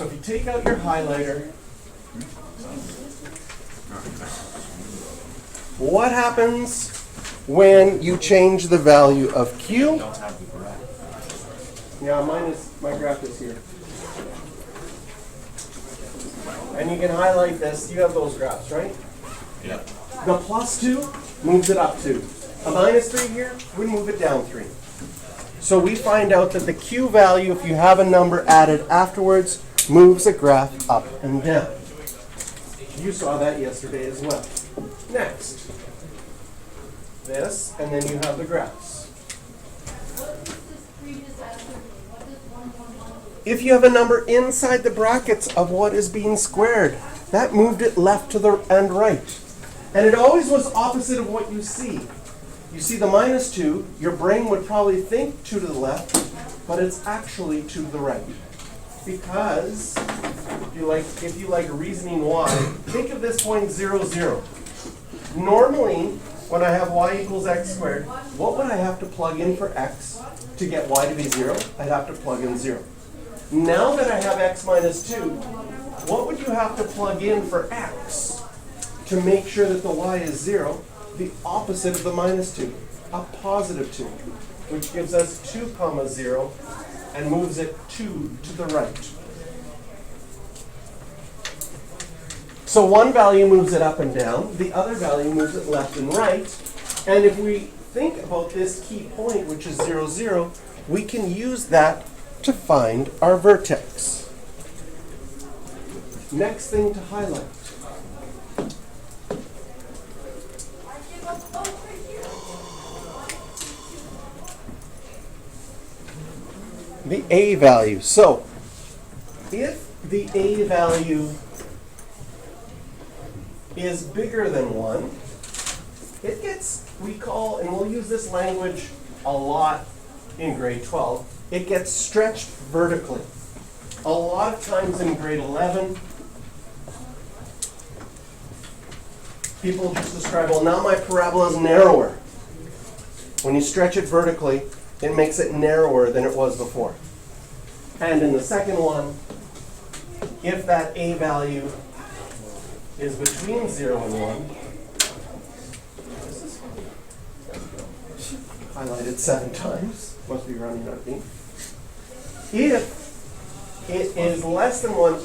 So if you take out your highlighter, what happens when you change the value of Q? Yeah, my graph is here. And you can highlight this. You have those graphs, right? Yeah. The +2 moves it up 2. A -3 here would move it down 3. So we find out that the Q value, if you have a number added afterwards, moves a graph up and down. You saw that yesterday as well. Next, this, and then you have the graphs. If you have a number inside the brackets of what is being squared, that moved it left to the and right. And it always was opposite of what you see. You see the -2, your brain would probably think 2 to the left, but it's actually 2 to the right. Because if you like reasoning why, think of this point 0, 0. Normally, when I have y equals x squared, what would I have to plug in for x to get y to be 0? I'd have to plug in 0. Now that I have x minus 2, what would you have to plug in for x to make sure that the y is 0? The opposite of the -2, a +2, which gives us 2, 0, and moves it 2 to the right. So one value moves it up and down, the other value moves it left and right. And if we think about this key point, which is 0, 0, we can use that to find our vertex. Next thing to highlight. The A value. So, if the A value is bigger than 1, it gets, we call, and we'll use this language a lot in grade 12, it gets stretched vertically. A lot of times in grade 11, people just describe, well, now my parabola is narrower. When you stretch it vertically, it makes it narrower than it was before. And in the second one, if that A value is between 0 and 1, this is highlighted 7 times, must be running out of ink. If it is less than 1,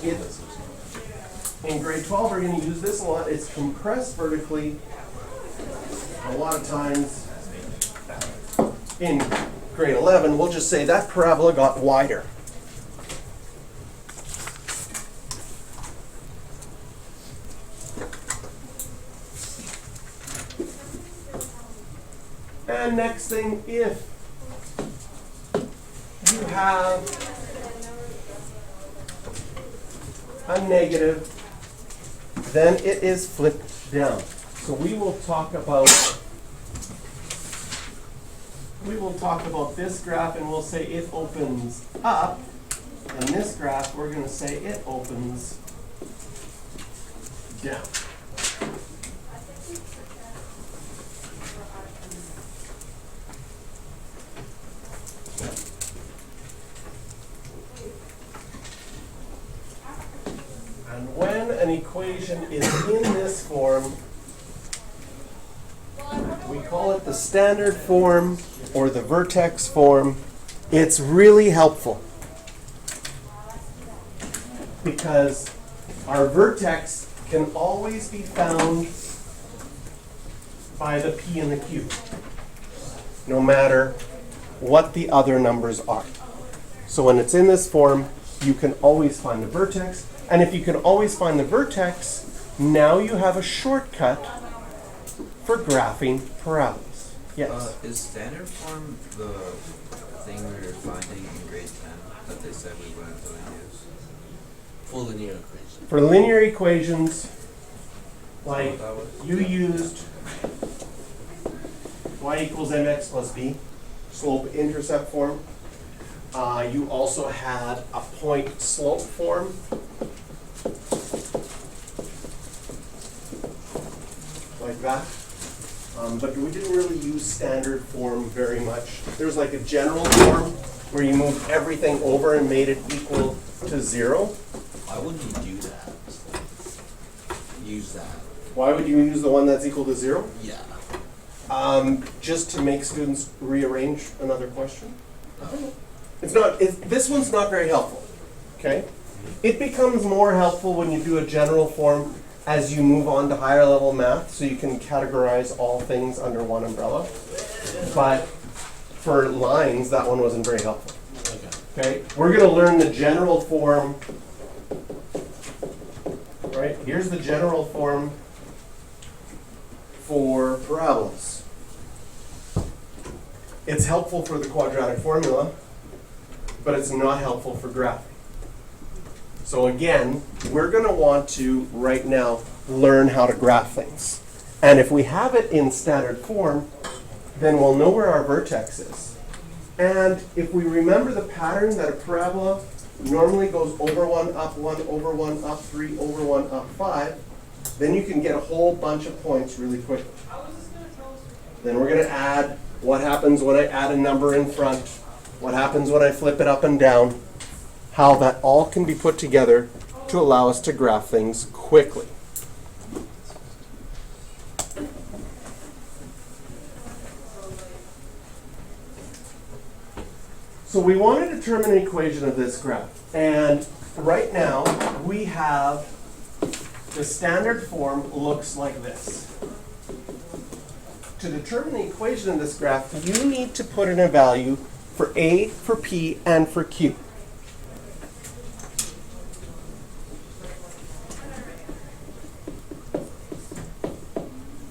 in grade 12 we're going to use this a lot, it's compressed vertically. A lot of times in grade 11, we'll just say that parabola got wider. And next thing, if you have a negative, then it is flipped down. So we will talk about this graph, and we'll say it opens up, and this graph we're going to say it opens down. And when an equation is in this form, we call it the standard form or the vertex form. It's really helpful because our vertex can always be found by the P and the Q, no matter what the other numbers are. So when it's in this form, you can always find the vertex. And if you can always find the vertex, now you have a shortcut for graphing parabolas. Yes? Is standard form the thing we were finding in grade 10 that they said we weren't going to use? For linear equation. For linear equations, like That was- you used y equals mx plus b, slope-intercept form. You also had a point-slope form. Like that. But we didn't really use standard form very much. There was like a general form where you moved everything over and made it equal to 0. Why wouldn't you do that? Use that. Why would you use the one that's equal to 0? Yeah. Just to make students rearrange another question? It's not, this one's not very helpful, okay? It becomes more helpful when you do a general form as you move on to higher level math, so you can categorize all things under one umbrella. But for lines, that one wasn't very helpful. Okay. Okay, we're going to learn the general form. Right, here's the general form for parabolas. It's helpful for the quadratic formula, but it's not helpful for graphing. So again, we're going to want to, right now, learn how to graph things. And if we have it in standard form, then we'll know where our vertex is. And if we remember the pattern that a parabola normally goes over 1, up 1, over 1, up 3, over 1, up 5, then you can get a whole bunch of points really quickly. Then we're going to add what happens when I add a number in front, what happens when I flip it up and down, how that all can be put together to allow us to graph things quickly. So we want to determine an equation of this graph. And right now, we have the standard form looks like this. To determine the equation of this graph, you need to put in a value for A, for P, and for Q.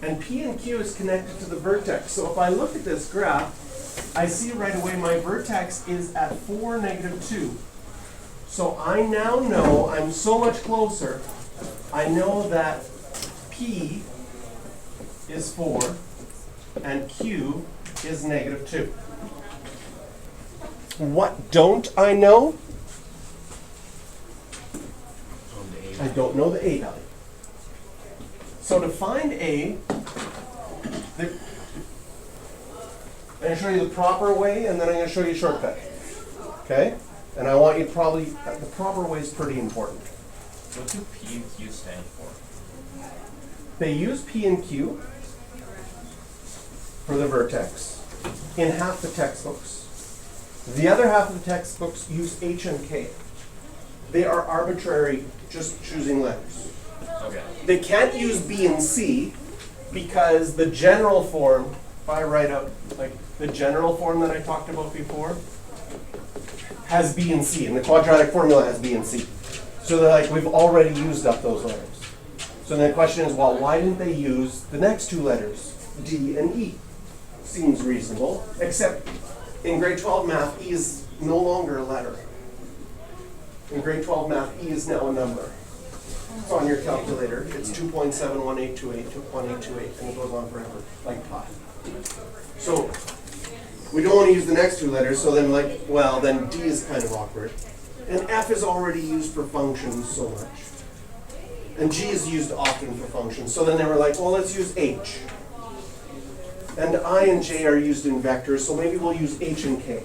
And P and Q is connected to the vertex. So if I look at this graph, I see right away my vertex is at 4, -2. So I now know, I'm so much closer, I know that P is 4 and Q is -2. What don't I know? I don't know the A value. So to find A, I'm going to show you the proper way, and then I'm going to show you a shortcut. Okay? And I want you to probably, the proper way is pretty important. What do P and Q stand for? They use P and Q for the vertex in half the textbooks. The other half of the textbooks use H and K. They are arbitrary, just choosing letters. Okay. They can't use B and C because the general form, if I write out like the general form that I talked about before, has B and C, and the quadratic formula has B and C. So they're like, we've already used up those letters. So then the question is, well, why didn't they use the next two letters, D and E? Seems reasonable, except in grade 12 math, E is no longer a letter. In grade 12 math, E is now a number. It's on your calculator. It's 2.71828, 2.828, and it goes on forever, like pi. So we don't want to use the next two letters, so then like, well, then D is kind of awkward. And F is already used for functions so much. And G is used often for functions. So then they were like, well, let's use H. And I and J are used in vectors, so maybe we'll use H and K.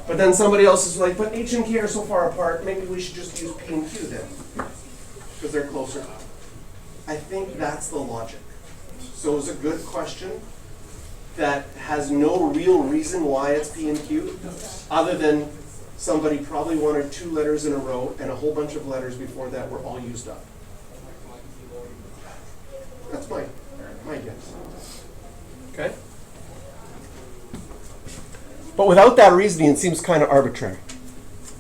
But then somebody else is like, but H and K are so far apart, maybe we should just use P and Q then, because they're closer. I think that's the logic. So it was a good question that has no real reason why it's P and Q, other than somebody probably wanted two letters in a row, and a whole bunch of letters before that were all used up. That's my guess. Okay? But without that reasoning, it seems kind of arbitrary.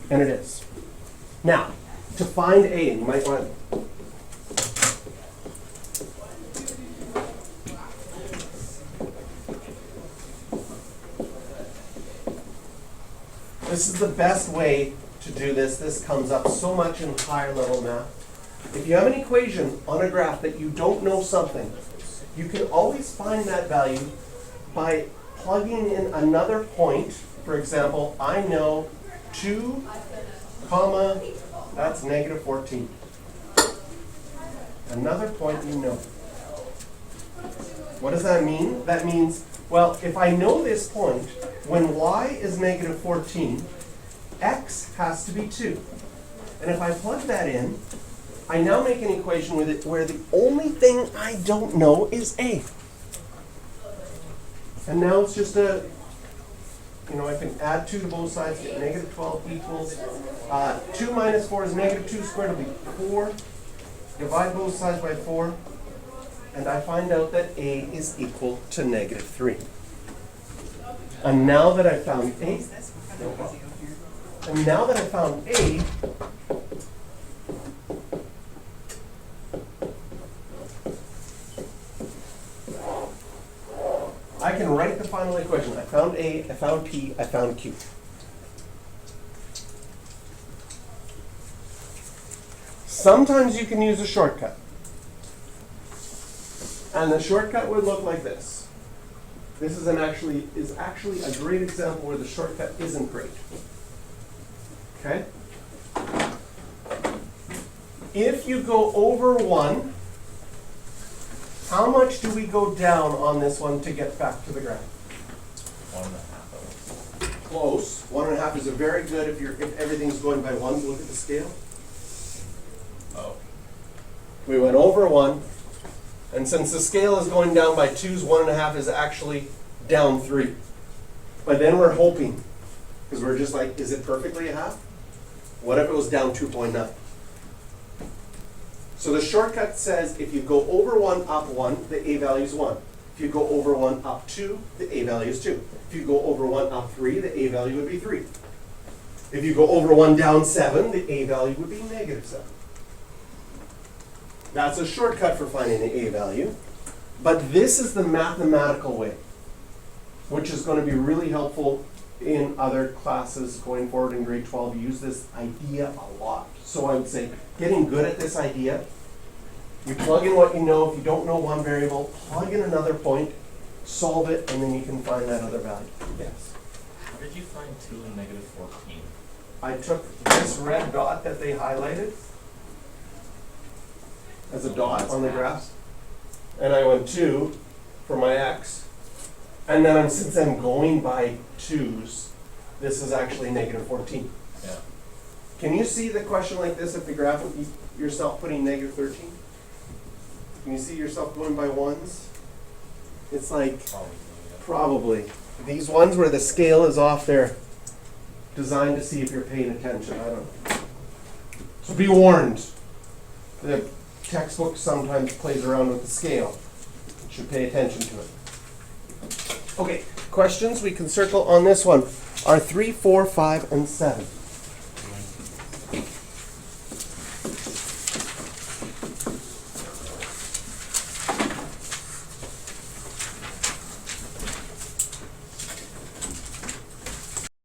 And it is. Now, to find A, you might want to... This is the best way to do this. This comes up so much in higher level math. If you have an equation on a graph that you don't know something, you can always find that value by plugging in another point. For example, I know 2, comma, that's -14. Another point you know. What does that mean? That means, well, if I know this point, when y is -14, x has to be 2. And if I plug that in, I now make an equation with it where the only thing I don't know is A. And now it's just a, I can add 2 to both sides, get negative 12 equals, 2 minus 4 is negative 2 squared, it'll be 4. Divide both sides by 4, and I find out that A is equal to negative 3. And now that I found A, no problem. And now that I found A, I can write the final equation. I found A, I found P, I found Q. Sometimes you can use a shortcut. And the shortcut would look like this. This is actually a great example where the shortcut isn't great. Okay? If you go over 1, how much do we go down on this one to get back to the graph? 1.5 of it. Close. 1.5 is a very good if everything's going by 1s. Look at the scale. Oh. We went over 1, and since the scale is going down by 2s, 1.5 is actually down 3. But then we're hoping, because we're just like, is it perfectly a half? What if it was down 2.9? So the shortcut says if you go over 1, up 1, the A value is 1. If you go over 1, up 2, the A value is 2. If you go over 1, up 3, the A value would be 3. If you go over 1, down 7, the A value would be negative 7. That's a shortcut for finding the A value. But this is the mathematical way, which is going to be really helpful in other classes going forward in grade 12. You use this idea a lot. So I would say getting good at this idea, you plug in what you know. If you don't know one variable, plug in another point, solve it, and then you can find that other value. Yes. How did you find 2 and negative 14? I took this red dot that they highlighted as a dot on the graph, and I went 2 for my x, and then since I'm going by 2s, this is actually negative 14. Yeah. Can you see the question like this if the graph would be yourself putting negative 13? Can you see yourself going by 1s? It's like Probably. Yeah. probably. These ones where the scale is off, they're designed to see if you're paying attention. I don't know. So be warned. The textbook sometimes plays around with the scale. You should pay attention to it. Okay, questions we can circle on this one are 3, 4, 5, and 7.